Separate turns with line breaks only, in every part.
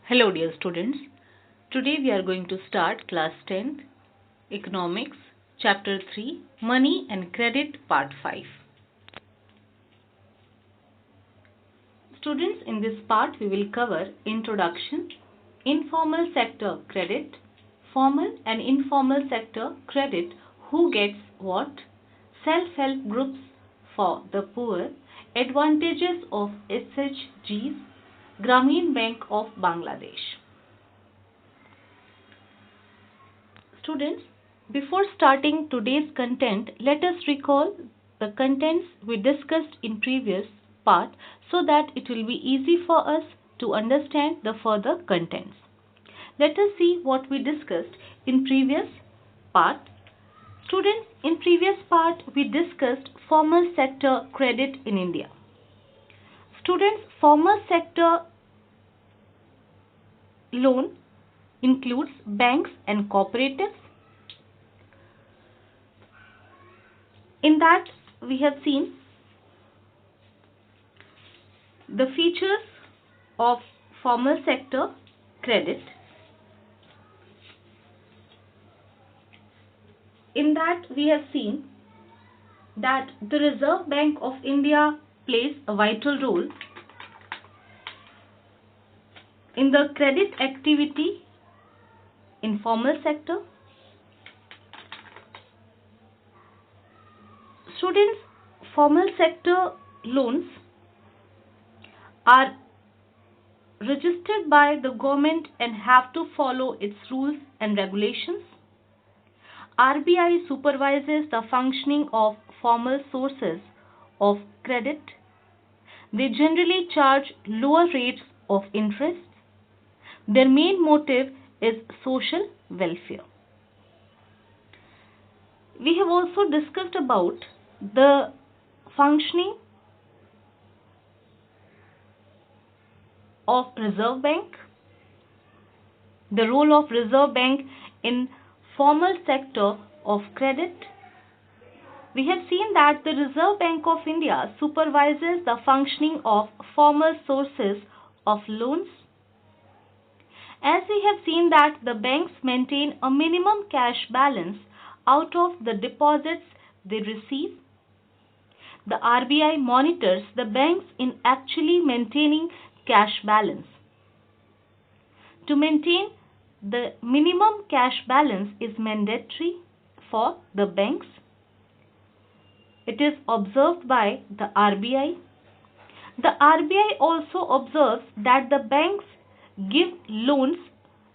Hello dear students. Today we are going to start class 10th Economics chapter 3 Money and Credit part 5. Students, in this part we will cover introduction, informal sector credit, formal and informal sector credit, who gets what, self-help groups for the poor, advantages of SHGs, Grameen Bank of Bangladesh. Students, before starting today's content, let us recall the contents we discussed in previous part so that it will be easy for us to understand the further contents. Let us see what we discussed in previous part. Students, in previous part we discussed formal sector credit in India. Students, formal sector loan includes banks and cooperatives. In that, we have seen the features of formal sector credit. In that, we have seen that the Reserve Bank of India plays a vital role in the credit activity in formal sector. Students, formal sector loans are registered by the government and have to follow its rules and regulations. RBI supervises the functioning of formal sources of credit. They generally charge lower rates of interest. Their main motive is social welfare. We have also discussed about the functioning of Reserve Bank, the role of Reserve Bank in formal sector of credit. We have seen that the Reserve Bank of India supervises the functioning of formal sources of loans. As we have seen that the banks maintain a minimum cash balance out of the deposits they receive. The RBI monitors the banks in actually maintaining cash balance. To maintain the minimum cash balance is mandatory for the banks. It is observed by the RBI. The RBI also observes that the banks give loans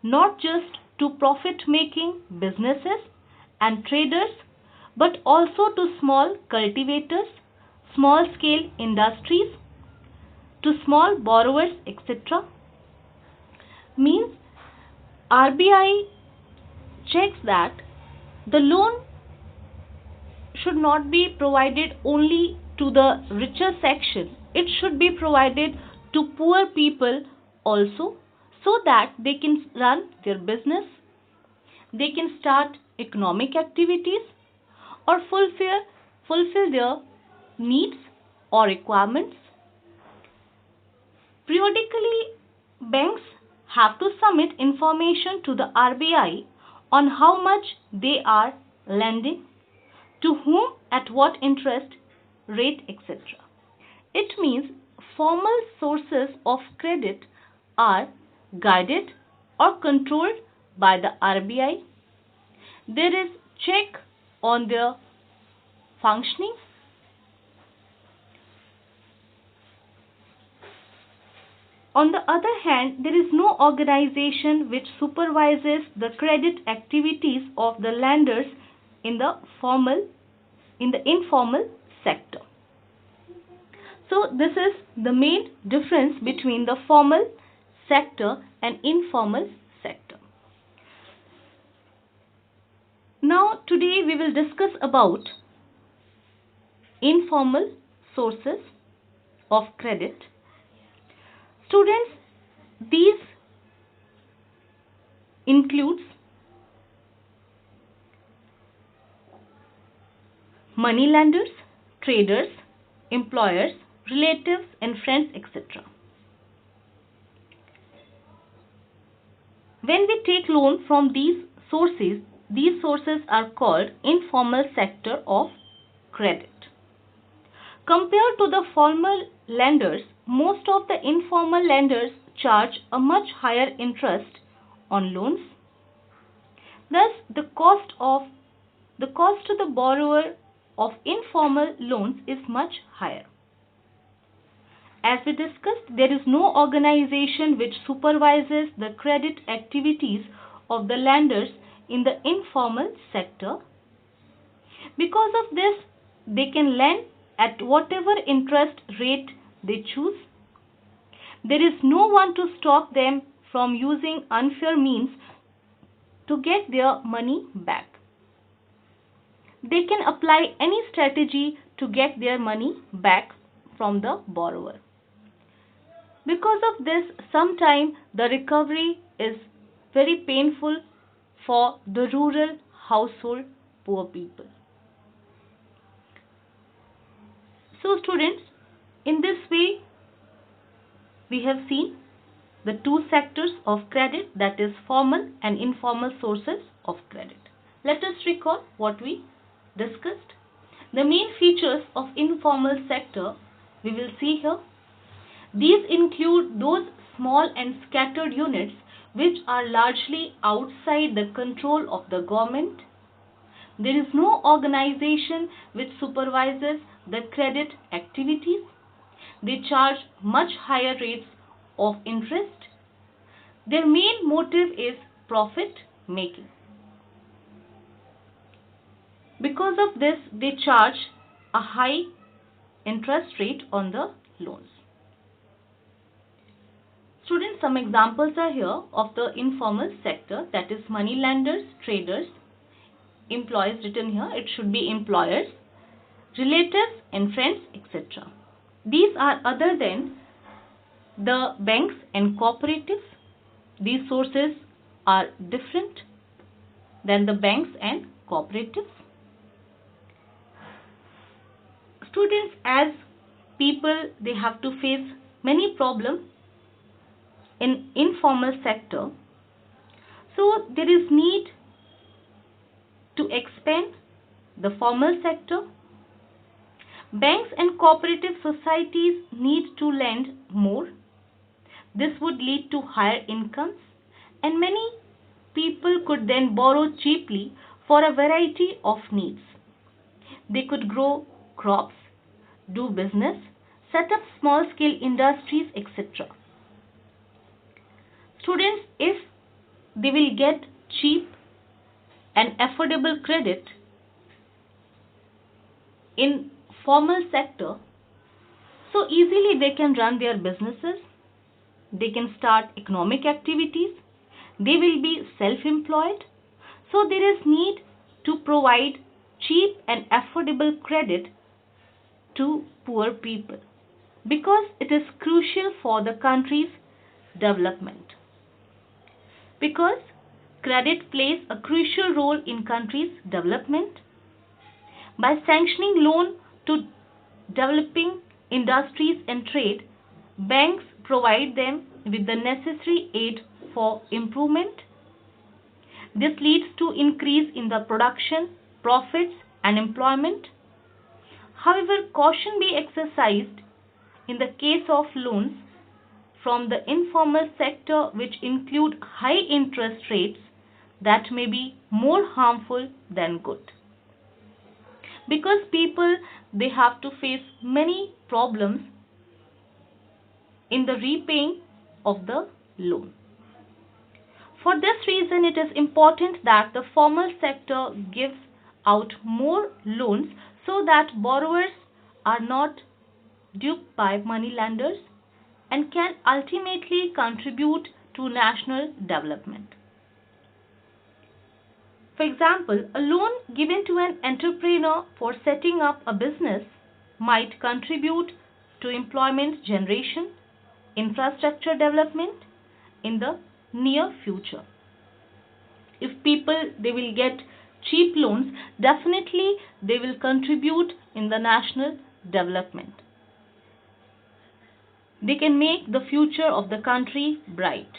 not just to profit-making businesses and traders but also to small cultivators, small-scale industries, to small borrowers, etc. Means RBI checks that the loan should not be provided only to the richer section. It should be provided to poor people also, so that they can run their business, they can start economic activities or fulfill their needs or requirements. Periodically, banks have to submit information to the RBI on how much they are lending, to whom, at what interest rate, etc. It means formal sources of credit are guided or controlled by the RBI. There is check on their functioning. On the other hand, there is no organization which supervises the credit activities of the lenders in the informal sector. So this is the main difference between the formal sector and informal sector. Now today we will discuss about informal sources of credit. Students, these includes money lenders, traders, employers, relatives and friends, etc. When we take loan from these sources are called informal sector of credit. Compared to the formal lenders, most of the informal lenders charge a much higher interest on loans. Thus, the cost to the borrower of informal loans is much higher. As we discussed, there is no organization which supervises the credit activities of the lenders in the informal sector. Because of this, they can lend at whatever interest rate they choose. There is no one to stop them from using unfair means to get their money back. They can apply any strategy to get their money back from the borrower. Because of this, sometimes the recovery is very painful for the rural household poor people. So students, in this way, we have seen the two sectors of credit, that is formal and informal sources of credit. Let us recall what we discussed. The main features of informal sector we will see here. These include those small and scattered units which are largely outside the control of the government. There is no organization which supervises the credit activities. They charge much higher rates of interest. Their main motive is profit making. Because of this, they charge a high interest rate on the loans. Students, some examples are here of the informal sector, that is money lenders, traders, employees written here, it should be employers, relatives and friends, etc. These are other than the banks and cooperatives. These sources are different than the banks and cooperatives. Students, as people, they have to face many problems in informal sector. So there is need to expand the formal sector. Banks and cooperative societies need to lend more. This would lead to higher incomes, and many people could then borrow cheaply for a variety of needs. They could grow crops, do business, set up small scale industries, etc. Students, if they will get cheap and affordable credit in formal sector, so easily they can run their businesses, they can start economic activities, they will be self-employed. So there is need to provide cheap and affordable credit to poor people because it is crucial for the country's development. Because credit plays a crucial role in country's development. By sanctioning loan to developing industries and trade, banks provide them with the necessary aid for improvement. This leads to increase in the production, profits and employment. However, caution be exercised in the case of loans from the informal sector which include high interest rates that may be more harmful than good. Because people, they have to face many problems in the repaying of the loan. For this reason, it is important that the formal sector gives out more loans so that borrowers are not duped by money lenders and can ultimately contribute to national development. For example, a loan given to an entrepreneur for setting up a business might contribute to employment generation, infrastructure development in the near future. If people, they will get cheap loans, definitely they will contribute in the national development. They can make the future of the country bright.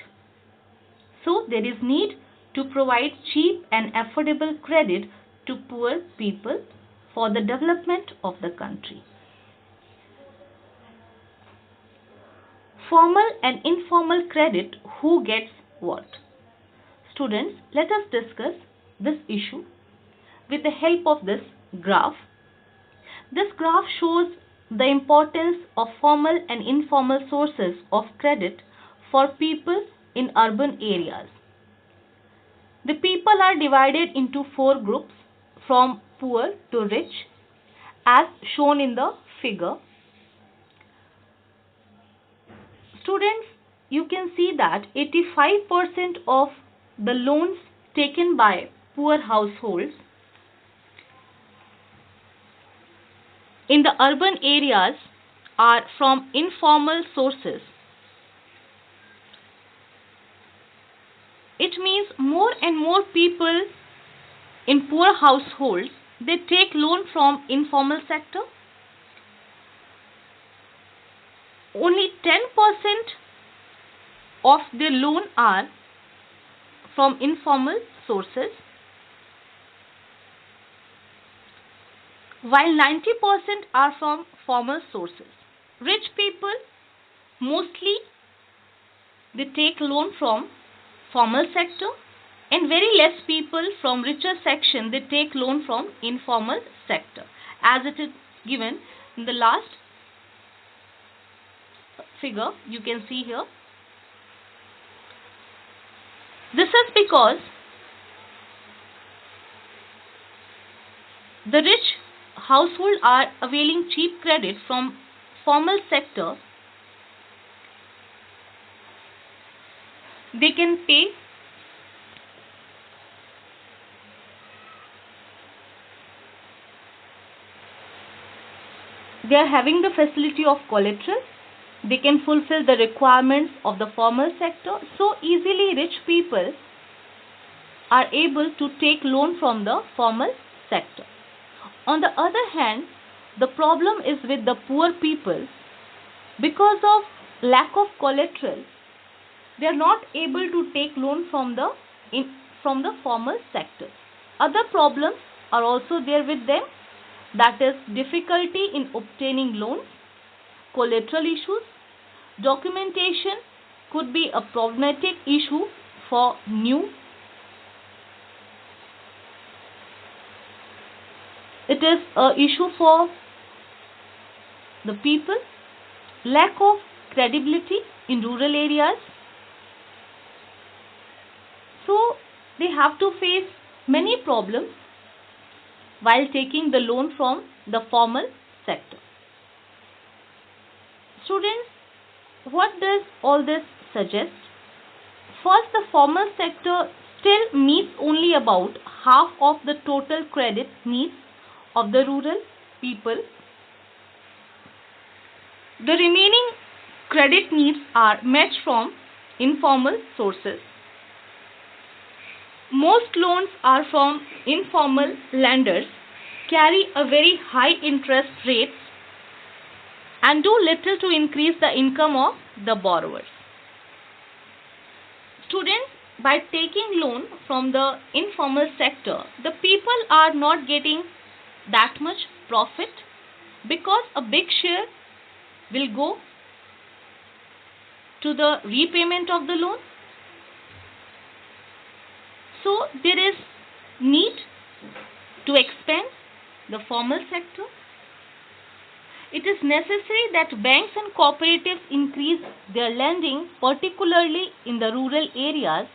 So there is need to provide cheap and affordable credit to poor people for the development of the country. Formal and informal credit, who gets what? Students, let us discuss this issue with the help of this graph. This graph shows the importance of formal and informal sources of credit for people in urban areas. The people are divided into four groups from poor to rich as shown in the figure. Students, you can see that 85% of the loans taken by poor households in the urban areas are from informal sources. It means more and more people in poor households, they take loan from informal sector. Only 10% of the loan are from informal sources, while 90% are from formal sources. Rich people, mostly they take loan from formal sector, and very less people from richer section, they take loan from informal sector, as it is given in the last figure you can see here. This is because the rich household are availing cheap credit from formal sector. They can pay they are having the facility of collateral. They can fulfill the requirements of the formal sector. So easily rich people are able to take loan from the formal sector. On the other hand, the problem is with the poor people. Because of lack of collateral, they are not able to take loan from the formal sector. Other problems are also there with them, that is difficulty in obtaining loans, collateral issues, documentation could be a problematic issue for new. It is an issue for the people. Lack of credibility in rural areas. So they have to face many problems while taking the loan from the formal sector. Students, what does all this suggest? First, the formal sector still meets only about half of the total credit needs of the rural people. The remaining credit needs are met from informal sources. Most loans are from informal lenders, carry a very high interest rates and do little to increase the income of the borrowers. Students, by taking loan from the informal sector, the people are not getting that much profit because a big share will go to the repayment of the loan. So there is need to expand the formal sector. It is necessary that banks and cooperatives increase their lending, particularly in the rural areas,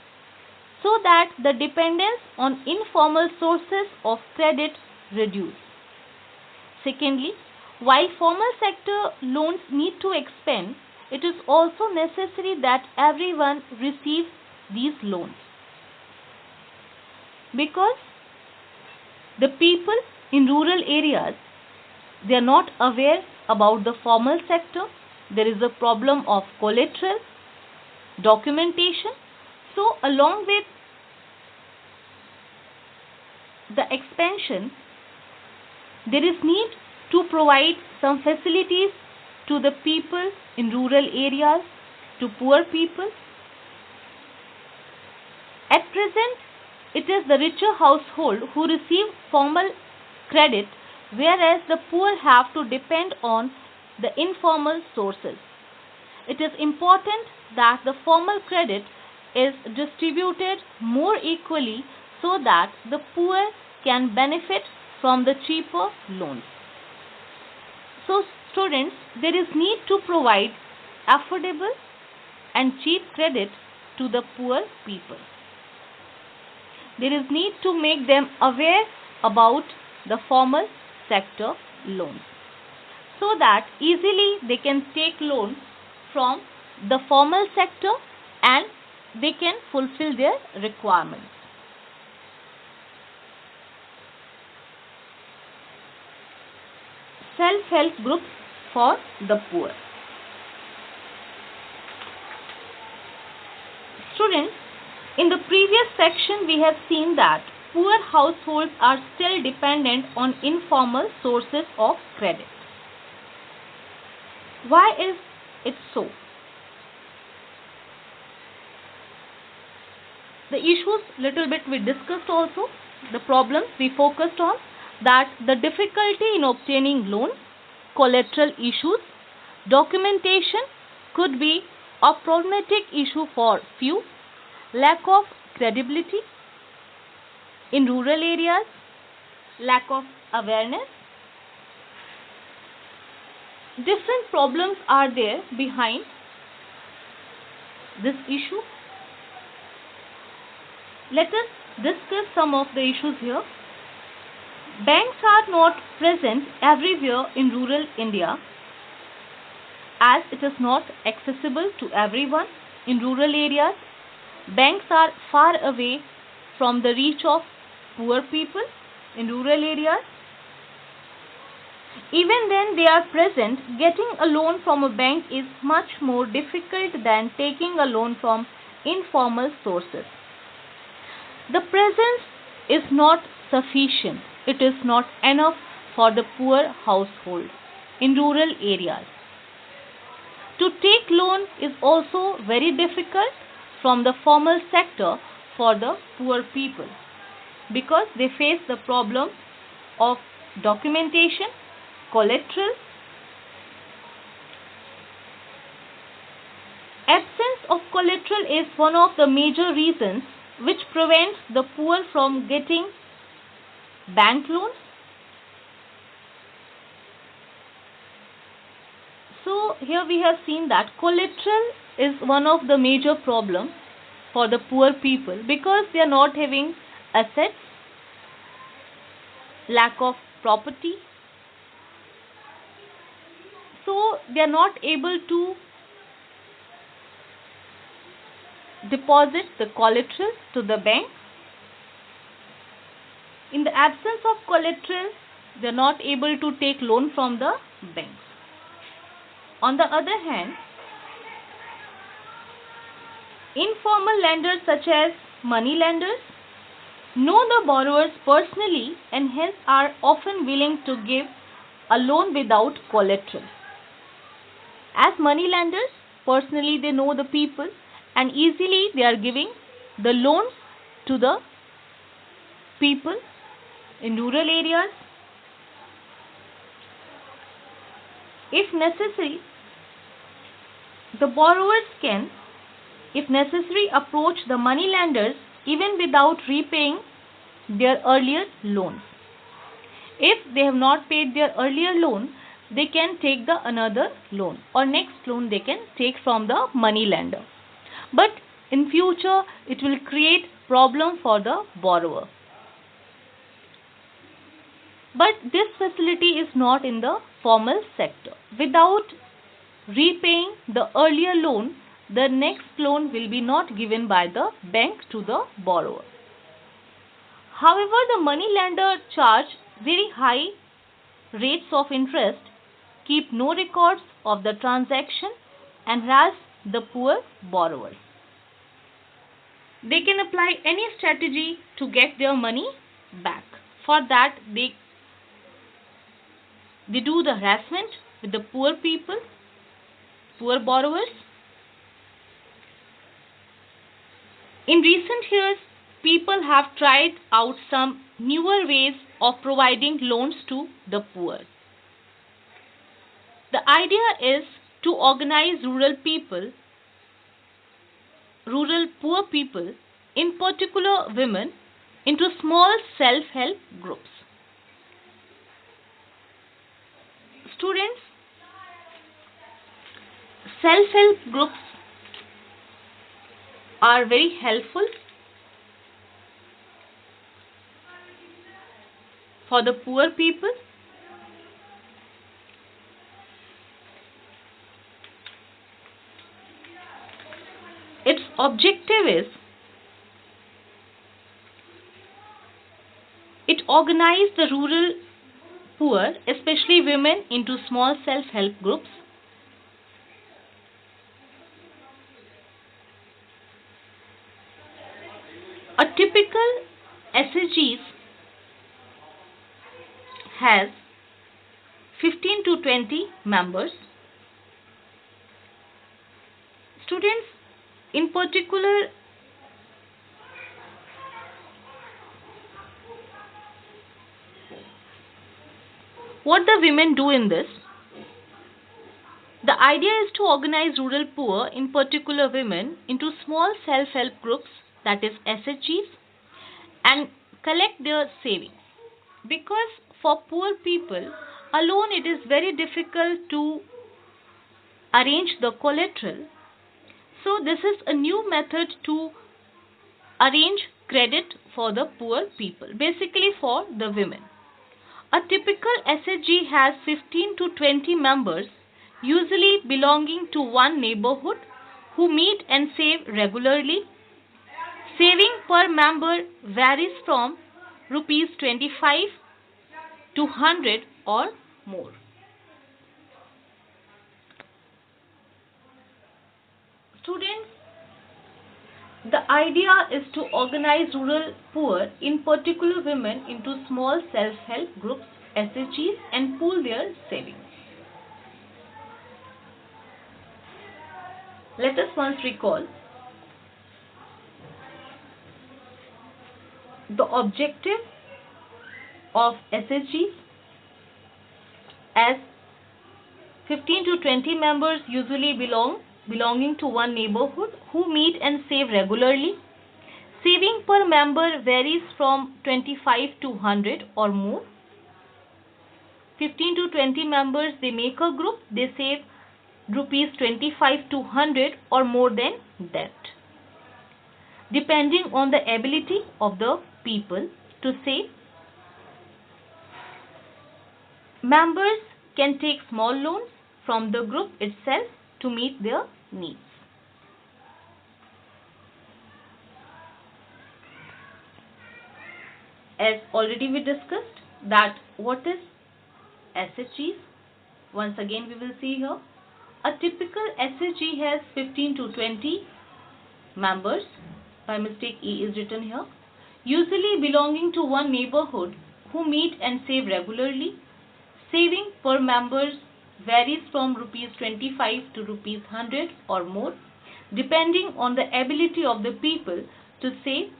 so that the dependence on informal sources of credit reduce. Secondly, while formal sector loans need to expand, it is also necessary that everyone receives these loans, because the people in rural areas, they are not aware about the formal sector. There is a problem of collateral, documentation. So along with the expansion, there is need to provide some facilities to the people in rural areas, to poor people. At present, it is the richer household who receive formal credit, whereas the poor have to depend on the informal sources. It is important that the formal credit is distributed more equally so that the poor can benefit from the cheaper loans. So students, there is need to provide affordable and cheap credit to the poor people. There is need to make them aware about the formal sector loans so that easily they can take loans from the formal sector and they can fulfill their requirements. Self-help groups for the poor. Students, in the previous section we have seen that poor households are still dependent on informal sources of credit. Why is it so? The issues little bit we discussed also, the problems we focused on, that the difficulty in obtaining loans, collateral issues, documentation could be a problematic issue for few, lack of credibility in rural areas, lack of awareness. Different problems are there behind this issue. Let us discuss some of the issues here. Banks are not present everywhere in rural India as it is not accessible to everyone in rural areas. Banks are far away from the reach of poor people in rural areas. Even then they are present, getting a loan from a bank is much more difficult than taking a loan from informal sources. The presence is not sufficient. It is not enough for the poor household in rural areas. To take loan is also very difficult from the formal sector for the poor people because they face the problem of documentation, collateral. Absence of collateral is one of the major reasons which prevents the poor from getting bank loans. So here we have seen that collateral is one of the major problems for the poor people because they are not having assets, lack of property. So they are not able to deposit the collateral to the bank. In the absence of collateral, they are not able to take loan from the banks. On the other hand, informal lenders such as money lenders know the borrowers personally and hence are often willing to give a loan without collateral. As money lenders, personally they know the people and easily they are giving the loans to the people in rural areas. If necessary, the borrowers can, if necessary, approach the money lenders even without repaying their earlier loans. If they have not paid their earlier loan, they can take the another loan or next loan they can take from the money lender. But in future, it will create problem for the borrower. But this facility is not in the formal sector. Without repaying the earlier loan, the next loan will be not given by the bank to the borrower. However, the money lender charge very high rates of interest, keep no records of the transaction and harass the poor borrowers. They can apply any strategy to get their money back. For that, they do the harassment with the poor people, poor borrowers. In recent years, people have tried out some newer ways of providing loans to the poor. The idea is to organize rural poor people, in particular women, into small self-help groups. Students, self-help groups are very helpful for the poor people. Its objective is it organizes the rural poor, especially women, into small self-help groups. A typical SHGs has 15 to 20 members. Students, in particular, what the women do in this? The idea is to organize rural poor, in particular women, into small self-help groups, that is SHGs, and collect their savings. Because for poor people alone it is very difficult to arrange the collateral. So this is a new method to arrange credit for the poor people, basically for the women. A typical SHG has 15 to 20 members, usually belonging to one neighborhood, who meet and save regularly. Saving per member varies from rupees 25 to 100 or more. Students, the idea is to organize rural poor, in particular women, into small self-help groups, SHGs, and pool their savings. Let us once recall the objective of SHGs as 15 to 20 members, usually belonging to one neighborhood, who meet and save regularly. Saving per member varies from 25 to 100 or more. 15 to 20 members, they make a group, they save rupees 25 to 100 or more than that, depending on the ability of the people to save. Members can take small loans from the group itself to meet their needs. As already we discussed that what is SHGs, once again we will see here. A typical SHG has 15 to 20 members, by mistake E is written here, usually belonging to one neighborhood, who meet and save regularly. Saving per members varies from rupees 25 to rupees 100 or more, depending on the ability of the people to save.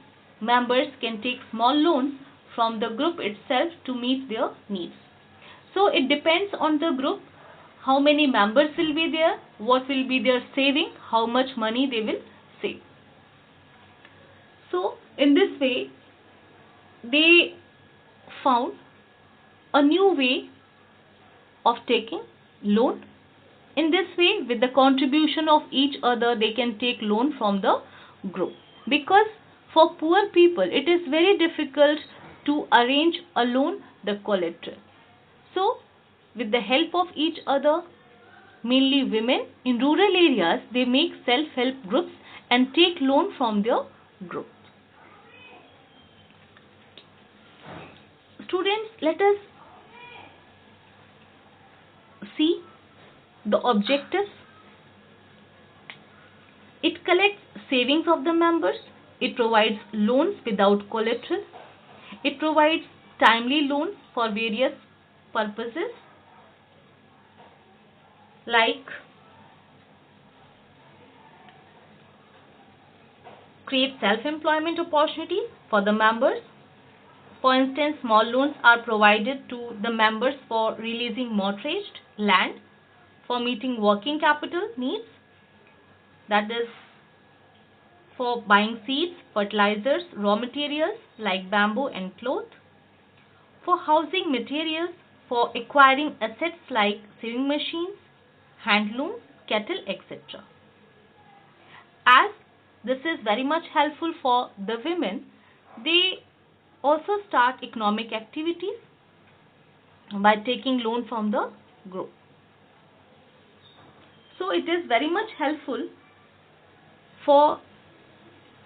Members can take small loans from the group itself to meet their needs. So it depends on the group, how many members will be there, what will be their saving, how much money they will save. So in this way they found a new way of taking loan. In this way, with the contribution of each other, they can take loan from the group, because for poor people it is very difficult to arrange a loan, the collateral. So with the help of each other, mainly women in rural areas, they make self-help groups and take loan from their group. Students, let us see the objectives. It collects savings of the members. It provides loans without collateral. It provides timely loans for various purposes like create self-employment opportunities for the members. For instance, small loans are provided to the members for releasing mortgaged land, for meeting working capital needs, that is for buying seeds, fertilizers, raw materials like bamboo and cloth, for housing materials, for acquiring assets like sewing machines, hand looms, kettle, etc. As this is very much helpful for the women, they also start economic activities by taking loan from the group. So it is very much helpful for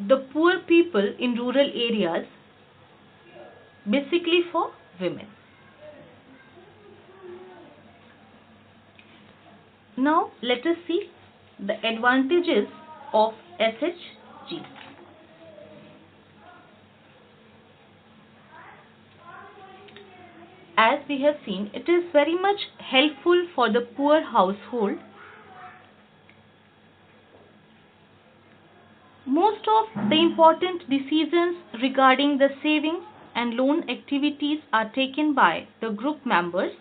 the poor people in rural areas, basically for women. Now let us see the advantages of SHG. As we have seen, it is very much helpful for the poor household. Most of the important decisions regarding the savings and loan activities are taken by the group members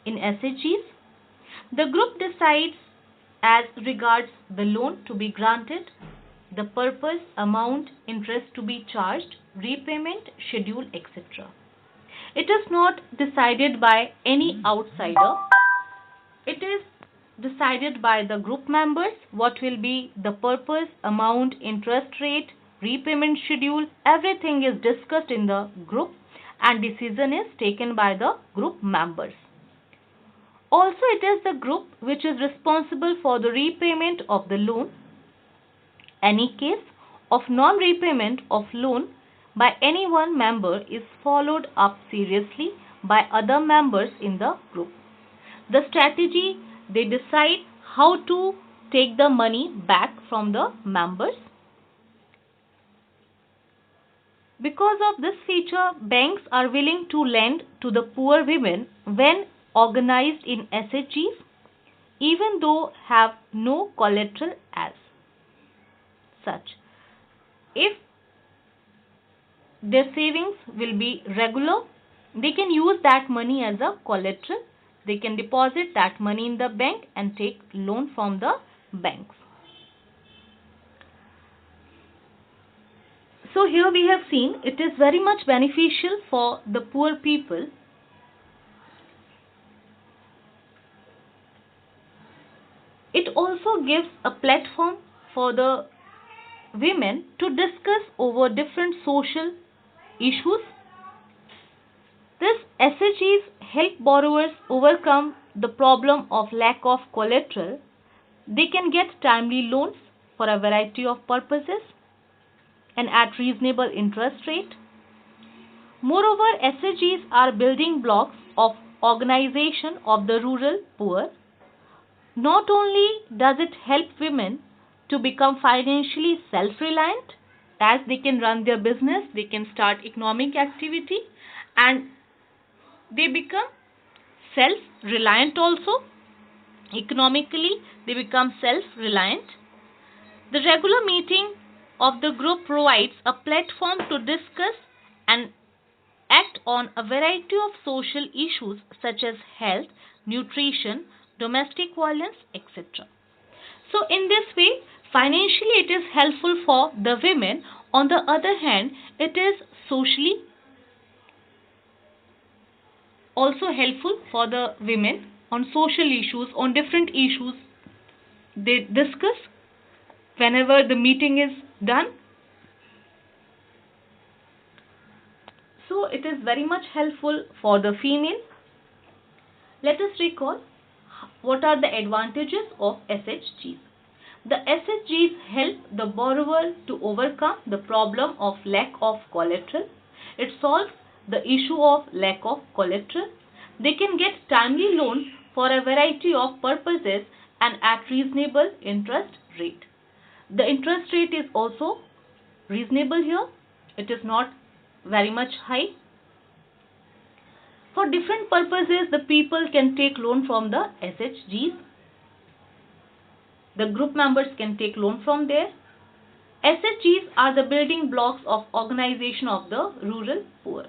in SHGs. The group decides as regards the loan to be granted, the purpose, amount, interest to be charged, repayment, schedule, etc. It is not decided by any outsider. It is decided by the group members what will be the purpose, amount, interest rate, repayment schedule. Everything is discussed in the group and decision is taken by the group members. Also, it is the group which is responsible for the repayment of the loan. Any case of non-repayment of loan by any one member is followed up seriously by other members in the group. The strategy, they decide how to take the money back from the members. Because of this feature, banks are willing to lend to the poor women when organized in SHGs, even though have no collateral as such. If their savings will be regular, they can use that money as a collateral. They can deposit that money in the bank and take loan from the banks. So here we have seen it is very much beneficial for the poor people. It also gives a platform for the women to discuss over different social issues. These SHGs help borrowers overcome the problem of lack of collateral. They can get timely loans for a variety of purposes and at reasonable interest rate. Moreover, SHGs are building blocks of organization of the rural poor. Not only does it help women to become financially self-reliant, as they can run their business, they can start economic activity and they become self-reliant also. Economically, they become self-reliant. The regular meeting of the group provides a platform to discuss and act on a variety of social issues such as health, nutrition, domestic violence, etc. So in this way, financially it is helpful for the women. On the other hand, it is socially also helpful for the women on social issues, on different issues they discuss whenever the meeting is done. So it is very much helpful for the female. Let us recall what are the advantages of SHGs. The SHGs help the borrower to overcome the problem of lack of collateral. It solves the issue of lack of collateral. They can get timely loans for a variety of purposes and at reasonable interest rate. The interest rate is also reasonable here. It is not very much high. For different purposes, the people can take loan from the SHGs. The group members can take loan from there. SHGs are the building blocks of organization of the rural poor.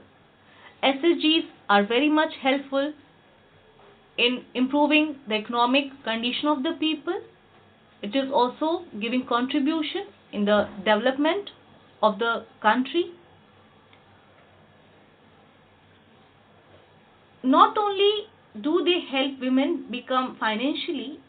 SHGs are very much helpful in improving the economic condition of the people. It is also giving contribution in the development of the country. Not only do they help women become financially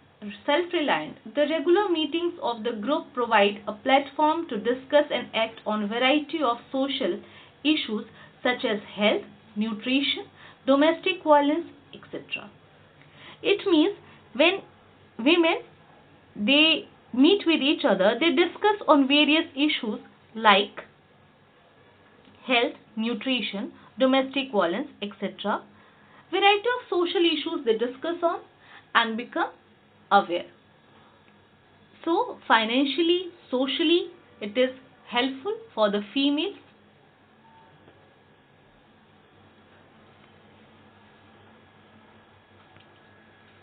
self-reliant, the regular meetings of the group provide a platform to discuss and act on a variety of social issues such as health, nutrition, domestic violence, etc. It means when women they meet with each other, they discuss on various issues like health, nutrition, domestic violence, etc. Variety of social issues they discuss on and become aware. So financially, socially, it is helpful for the females.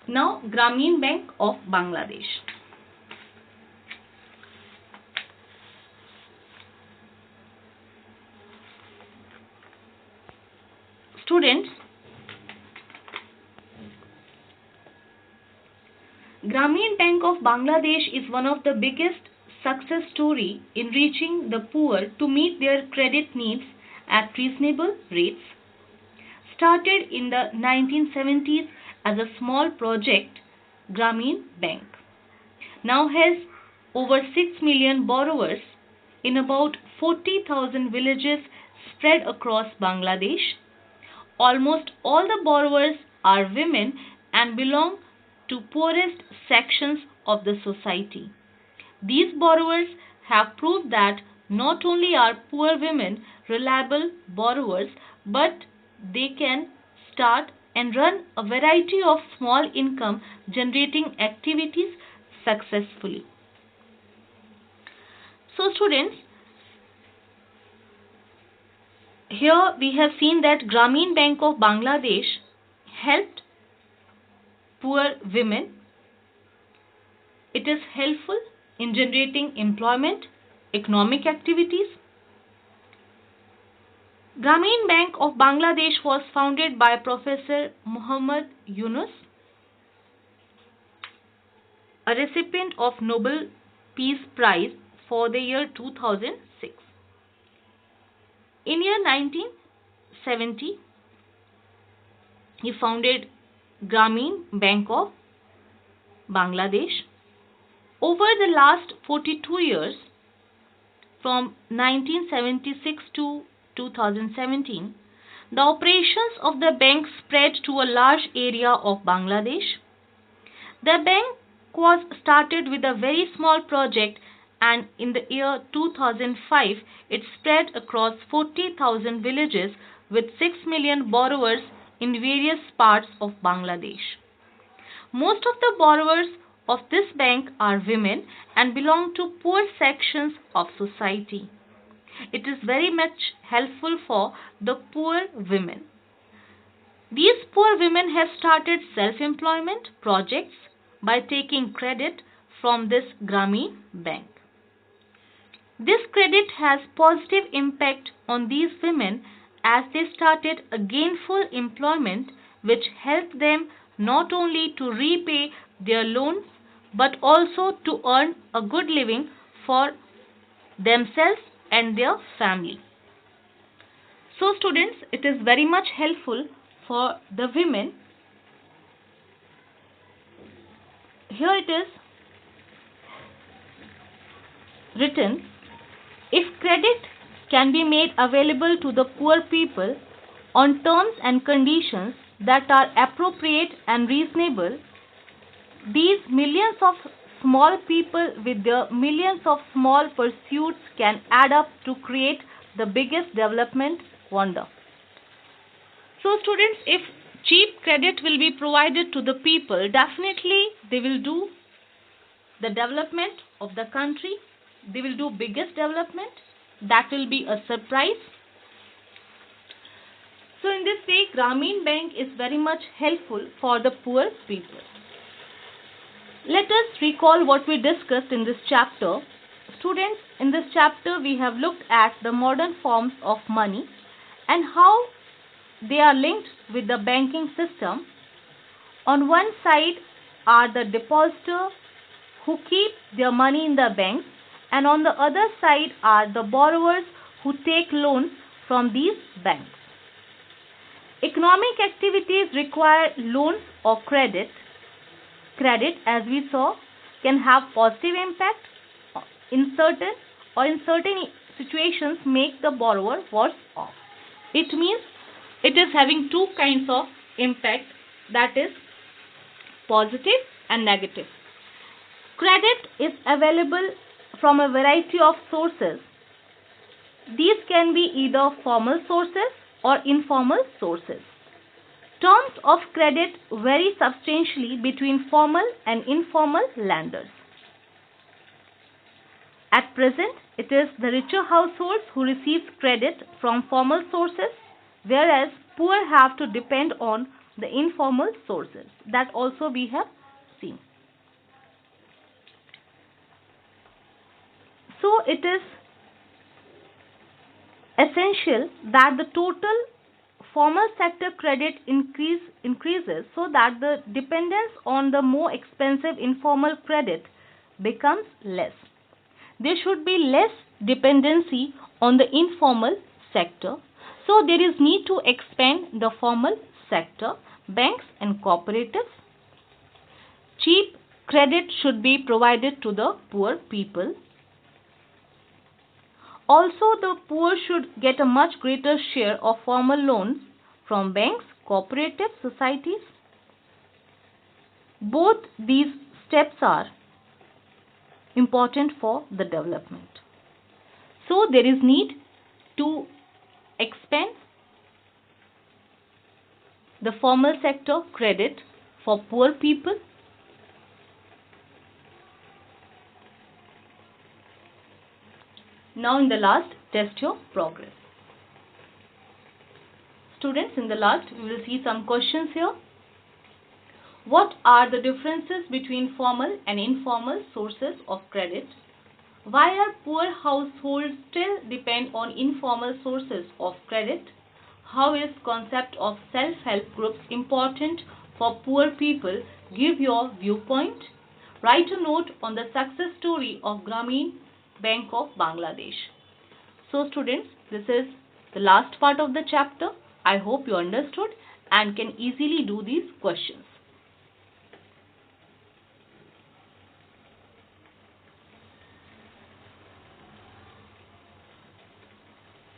Now, Grameen Bank of Bangladesh. Students, Grameen Bank of Bangladesh is one of the biggest success story in reaching the poor to meet their credit needs at reasonable rates. Started in the 1970s as a small project, Grameen Bank now has over 6 million borrowers in about 40,000 villages spread across Bangladesh. Almost all the borrowers are women and belong to poorest sections of the society. These borrowers have proved that not only are poor women reliable borrowers, but they can start and run a variety of small income generating activities successfully. So students, here we have seen that Grameen Bank of Bangladesh helped poor women. It is helpful in generating employment, economic activities. Grameen Bank of Bangladesh was founded by Professor Muhammad Yunus, a recipient of Nobel Peace Prize for the year 2006. In year 1970, he founded Grameen Bank of Bangladesh. Over the last 42 years, from 1976 to 2017, the operations of the bank spread to a large area of Bangladesh. The bank was started with a very small project, and in the year 2005 it spread across 40,000 villages with 6 million borrowers in various parts of Bangladesh. Most of the borrowers of this bank are women and belong to poor sections of society. It is very much helpful for the poor women. These poor women have started self-employment projects by taking credit from this Grameen Bank. This credit has positive impact on these women as they started a gainful employment which helped them not only to repay their loans but also to earn a good living for themselves and their family. So students, it is very much helpful for the women. Here it is written, if credit can be made available to the poor people on terms and conditions that are appropriate and reasonable, these millions of small people with their millions of small pursuits can add up to create the biggest development wonder. So students, if cheap credit will be provided to the people, definitely they will do the development of the country. They will do biggest development. That will be a surprise. So in this way, Grameen Bank is very much helpful for the poor people. Let us recall what we discussed in this chapter. Students, in this chapter we have looked at the modern forms of money and how they are linked with the banking system. On one side are the depositors who keep their money in the banks, and on the other side are the borrowers who take loans from these banks. Economic activities require loans or credit. Credit, as we saw, can have positive impact in certain situations make the borrower worse off. It means it is having two kinds of impact, that is positive and negative. Credit is available from a variety of sources. These can be either formal sources or informal sources. Terms of credit vary substantially between formal and informal lenders. At present, it is the richer households who receive credit from formal sources, whereas poor have to depend on the informal sources. That also we have seen. So it is essential that the total formal sector credit increases so that the dependence on the more expensive informal credit becomes less. There should be less dependency on the informal sector. So there is need to expand the formal sector, banks and cooperatives. Cheap credit should be provided to the poor people. Also, the poor should get a much greater share of formal loans from banks, cooperative societies. Both these steps are important for the development. So, there is need to expand the formal sector credit for poor people. Now in the last, test your progress. Students, in the last we will see some questions here. What are the differences between formal and informal sources of credit? Why are poor households still depend on informal sources of credit? How is concept of self-help groups important for poor people? Give your viewpoint. Write a note on the success story of Grameen Bank of Bangladesh. So students, this is the last part of the chapter. I hope you understood and can easily do these questions.